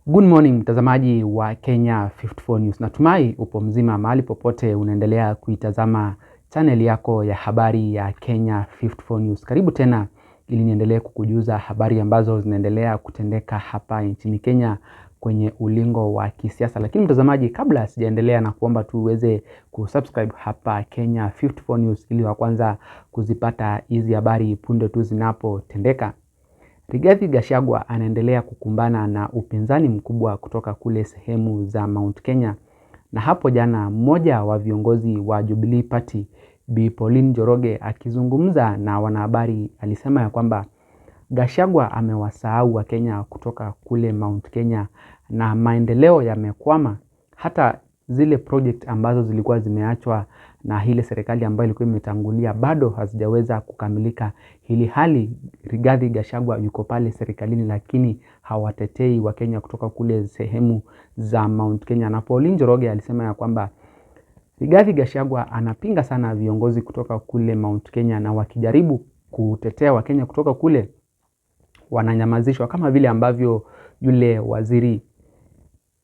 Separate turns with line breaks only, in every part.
Good morning mtazamaji wa Kenya 54 News. Natumai upo mzima mahali popote unaendelea kuitazama channel yako ya habari ya Kenya 54 News. Karibu tena ili niendelee kukujuza habari ambazo zinaendelea kutendeka hapa nchini Kenya kwenye ulingo wa kisiasa. Lakini mtazamaji, kabla sijaendelea na kuomba tu uweze kusubscribe hapa Kenya 54 News ili wa kwanza kuzipata hizi habari punde tu zinapotendeka. Rigathi Gachagua anaendelea kukumbana na upinzani mkubwa kutoka kule sehemu za Mount Kenya. Na hapo jana mmoja wa viongozi wa Jubilee Party, Bi Pauline Njoroge, akizungumza na wanahabari alisema ya kwamba Gachagua amewasahau wa Kenya kutoka kule Mount Kenya na maendeleo yamekwama. Hata zile project ambazo zilikuwa zimeachwa na ile serikali ambayo ilikuwa imetangulia bado hazijaweza kukamilika. Hili hali Rigathi Gachagua yuko pale serikalini lakini hawatetei wa Kenya kutoka kule sehemu za Mount Kenya. Na Pauline Njoroge alisema ya kwamba Rigathi Gachagua anapinga sana viongozi kutoka kule Mount Kenya, na wakijaribu kutetea wa Kenya kutoka kule wananyamazishwa, kama vile ambavyo yule waziri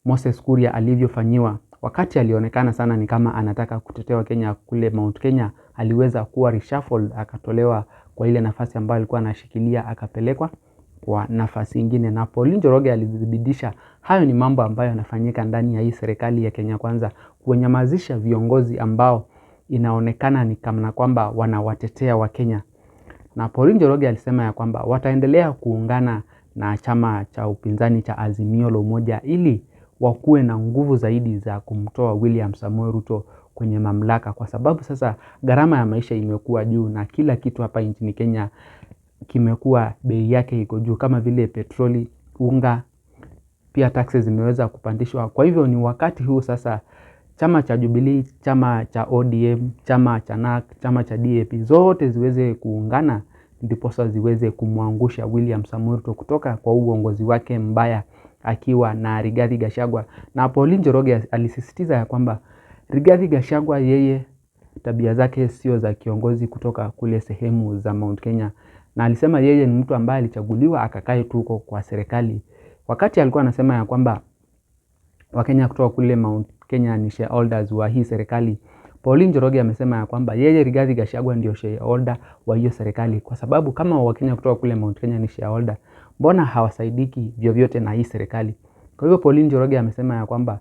Moses Kuria alivyofanyiwa. Wakati alionekana sana ni kama anataka kutetea wa Kenya kule Mount Kenya, aliweza kuwa reshuffled, akatolewa kwa ile nafasi ambayo alikuwa anashikilia akapelekwa kwa nafasi nyingine. Na Pauline Njoroge alizibidisha hayo ni mambo ambayo yanafanyika ndani ya hii serikali ya Kenya Kwanza, kunyamazisha viongozi ambao inaonekana ni kama kwamba wanawatetea wa Kenya. Na Pauline Njoroge alisema ya kwamba wataendelea kuungana na chama cha upinzani cha Azimio la Umoja ili wakuwe na nguvu zaidi za kumtoa William Samoei Ruto kwenye mamlaka, kwa sababu sasa gharama ya maisha imekuwa juu na kila kitu hapa nchini Kenya kimekuwa bei yake iko juu, kama vile petroli, unga, pia taxes zimeweza kupandishwa. Kwa hivyo ni wakati huu sasa chama cha Jubilee, chama cha ODM, chama cha NAK, chama cha DAP zote ziweze kuungana ndipo sasa ziweze kumwangusha William Samoei Ruto kutoka kwa uongozi wake mbaya akiwa na Rigathi Gachagua. Na Pauline Njoroge alisisitiza ya kwamba Rigathi Gachagua yeye tabia zake sio za kiongozi kutoka kule sehemu za Mount Kenya, na alisema yeye ni mtu ambaye alichaguliwa akakae tuko kwa serikali. Wakati alikuwa anasema ya kwamba Wakenya kutoka kule Mount Kenya ni shareholders wa hii serikali, Pauline Njoroge amesema ya kwamba yeye Rigathi Gachagua ndio shareholder wa hiyo serikali, kwa sababu kama Wakenya kutoka kule Mount Kenya ni shareholder, mbona hawasaidiki vyovyote na hii serikali? Kwa hivyo Pauline Njoroge amesema ya kwamba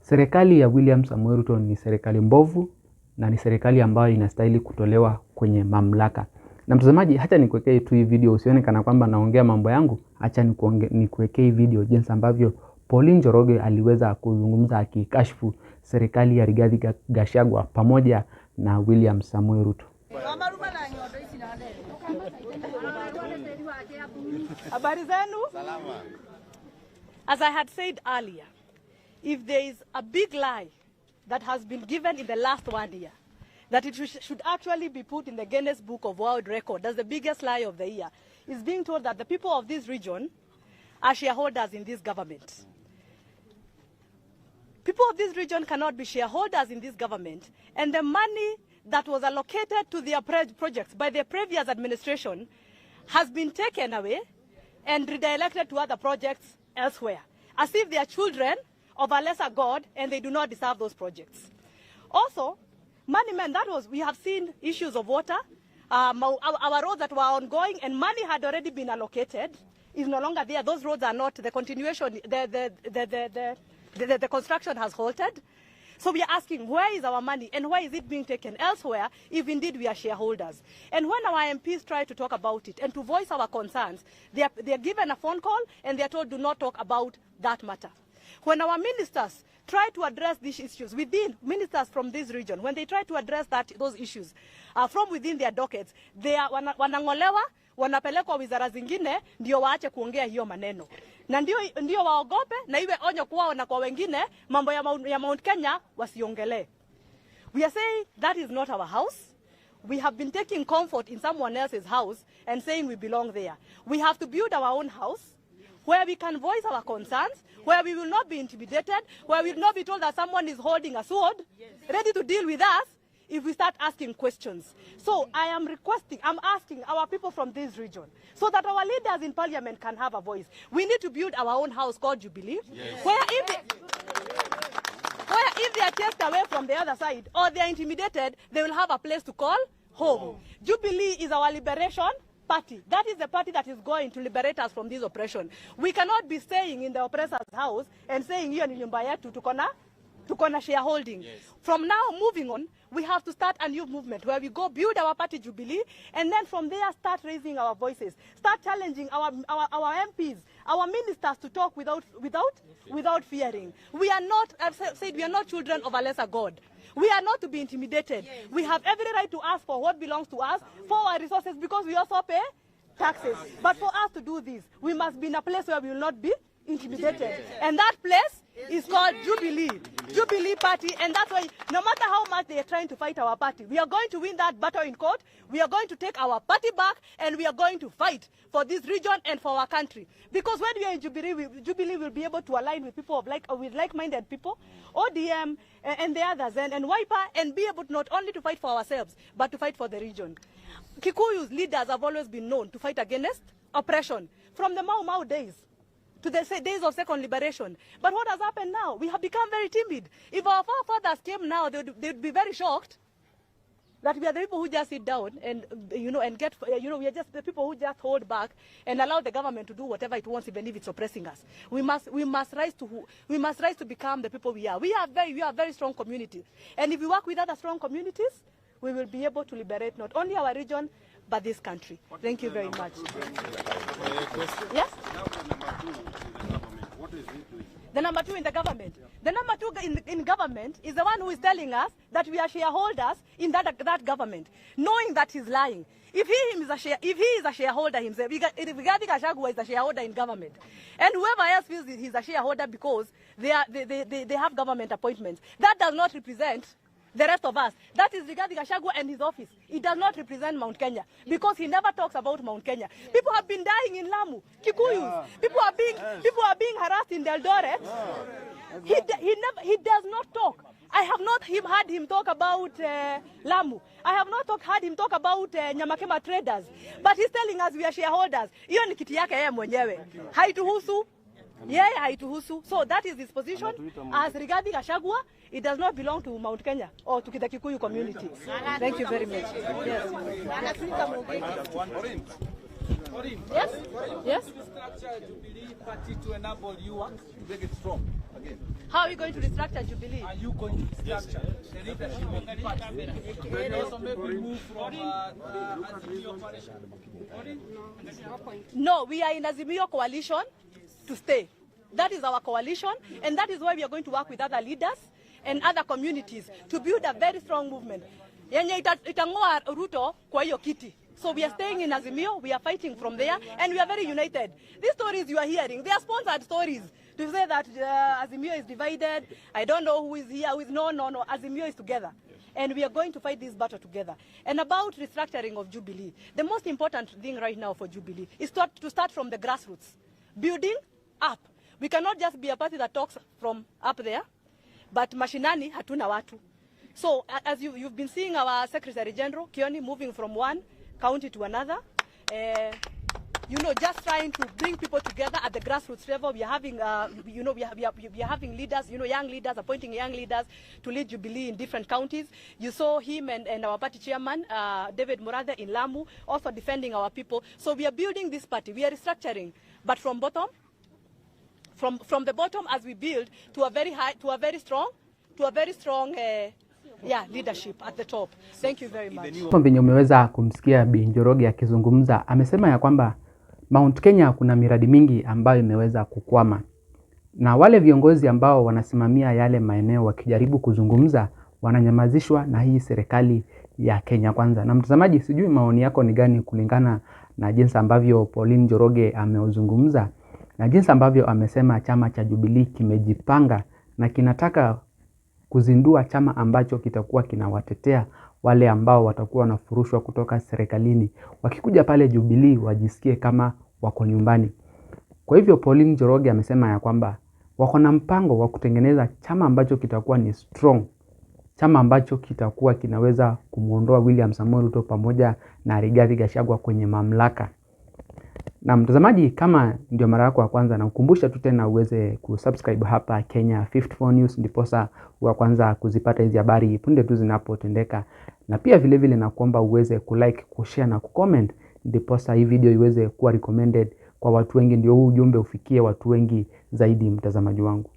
serikali ya William Samoei Ruto ni serikali mbovu na ni serikali ambayo inastahili kutolewa kwenye mamlaka. Na mtazamaji, hata nikuwekee tu hii video usione kana kwamba naongea mambo yangu. Acha nikuwekee hii video jinsi ambavyo Pauline Njoroge aliweza kuzungumza akikashfu serikali ya Rigathi Gachagua pamoja na William Samoei Ruto.
Habari zenu? Salama. As I had said earlier, if there is a big lie that has been given in the last 1 year, that it should actually be put in the Guinness Book of World Record as the biggest lie of the year, is being told that the people of this region are shareholders in this government. People of this region cannot be shareholders in this government, and the money that was allocated to their projects by the previous administration has been taken away and redirected to other projects elsewhere, as if they are children of a lesser God and they do not deserve those projects. Also, money man, we have seen issues of water, our roads that were ongoing and money had already been allocated is no longer there. Those roads are not the continuation, the construction has halted. So we are asking, where is our money and why is it being taken elsewhere if indeed we are shareholders? And when our MPs try to talk about it and to voice our concerns, they are given a phone call and they are told do not talk about that matter. When our ministers try to address these issues within ministers from this region, when they try to address those issues from within their dockets, they are wanangolewa, wanapelekwa wizara zingine ndio waache kuongea hiyo maneno. Na ndio waogope na iwe onyo kwao na kwa wengine mambo ya Mount Kenya wasiongele. We are saying that is not our house. We have been taking comfort in someone else's house and saying we belong there. We have to build our own house where we can voice our concerns, where we will not be intimidated, where we will not be told that someone is holding a sword ready to deal with us if we start asking questions. So I'm asking our people from this region, so that our leaders in parliament can have a voice. We need to build our own house called Jubilee, where if they are chased away from the other side or they are intimidated, they will have a place to call home. Jubilee is our liberation party. That is the party that is going to liberate us from this oppression. We cannot be staying in the oppressor's house and saying, "Hiyo ni nyumba yetu, tuko na shareholding." From now, moving on, we have to start a new movement where we go build our party Jubilee, and then from there start raising our voices, start challenging our MPs, our ministers to talk without fearing. We are not, I've said, we are not children of a lesser God. We are not to be intimidated. We have every right to ask for what belongs to us, for our resources, because we also pay taxes. But for us to do this, we must be in a place where we will not be intimidated. And that place is called Jubilee Party. And that's why, no matter how much they are trying to fight our party, we are going to win that battle in court. We are going to take our party back, and we are going to fight for this region and for our country. Because when we are in Jubilee will be able to align with people with like-minded people, ODM and the others, and Wiper, and be able not only to fight for ourselves, but to fight for the region. Kikuyu's leaders have always been known to fight against oppression, from the Mau Mau days to the days of second liberation. But what has happened now? We have become very timid. If our forefathers came now, they'd be very shocked that we are the people who just sit down and, and get, we are just the people who just hold back and allow the government to do whatever it wants, even if it's oppressing us. We must rise to become the people we are. We are very strong communities. And if we work with other strong communities, we will be able to liberate not only our region, but this country. Thank you very much. Yes?
What is it doing?
The number two in the government. The number two in government is the one who is telling us that we are shareholders in that government, knowing that he's lying. If he is a shareholder himself, Kijana Gachagua is a shareholder in government, and whoever else feels he's a shareholder because they have government appointments, that does not represent the rest of us. That is Kijana Gachagua and his office. It does not represent Mount Kenya, because he never talks about Mount Kenya. People have been dying in Lamu, Kikuyus. People are being harassed in Eldoret. He does not talk. I have not heard him talk about Lamu. I have not heard him talk about Nyamakema traders. But he's telling us we are shareholders. Hiyo ni kiti yake yeye mwenyewe. Haituhusu. Yeye haituhusu. So that is his position as regarding Gachagua. It does not belong to Mount Kenya or to the Kikuyu community. Thank you very much. Yes. Yes.
Restructure Jubilee Party to enable you to make it strong again.
How are you going to restructure Jubilee?
Are you going to restructure the leadership of the party? And also maybe move from Azimio coalition?
No, we are in Azimio coalition to stay. That is our coalition, and that is why we are going to work with other leaders and other communities to build a very strong movement. Yenye itangoa Ruto kwa hiyo kiti. So we are staying in Azimio, we are fighting from there, and we are very united. These stories you are hearing, they are sponsored stories to say that Azimio is divided. I don't know who is here, who is no. Azimio is together. And we are going to fight this battle together. And about restructuring of Jubilee, the most important thing right now for Jubilee is to start from the grassroots, building up. We cannot just be a party that talks from up there, but mashinani hatuna watu. So as you've been seeing our Secretary General, Kioni, moving from one county to another, just trying to bring people together at the grassroots level. We are having, we are having leaders, young leaders, appointing young leaders to lead Jubilee in different counties. You saw him and our party chairman, David Murathe in Lamu, also defending our people. So we are building this party. We are restructuring, but from the bottom as we build to a very strong leadership at the top. Thank you very much.
Venye umeweza kumsikia Bi Njoroge akizungumza, amesema ya kwamba Mount Kenya kuna miradi mingi ambayo imeweza kukwama. Na wale viongozi ambao wanasimamia yale maeneo wakijaribu kuzungumza wananyamazishwa na hii serikali ya Kenya Kwanza. Na mtazamaji, sijui maoni yako ni gani kulingana na jinsi ambavyo Pauline Njoroge ameuzungumza na jinsi ambavyo amesema chama cha Jubilee kimejipanga na kinataka kuzindua chama ambacho kitakuwa kinawatetea wale ambao watakuwa wanafurushwa kutoka serikalini. Wakikuja pale Jubilee wajisikie kama wako nyumbani. Kwa hivyo Pauline Njoroge amesema ya kwamba wako na mpango wa kutengeneza chama ambacho kitakuwa ni strong. chama ambacho kitakuwa kinaweza kumuondoa William Samoei Ruto pamoja na Rigathi Gachagua kwenye mamlaka. Na mtazamaji, kama ndio mara yako ya kwanza, na ukumbusha tu tena uweze kusubscribe hapa Kenya 54 News, ndiposa wa kwanza kuzipata hizi habari punde tu zinapotendeka. Na pia vile vile na kuomba uweze kulike, kushare na kucomment, ndiposa hii video iweze kuwa recommended kwa watu wengi, ndio huu ujumbe ufikie watu wengi zaidi, mtazamaji wangu.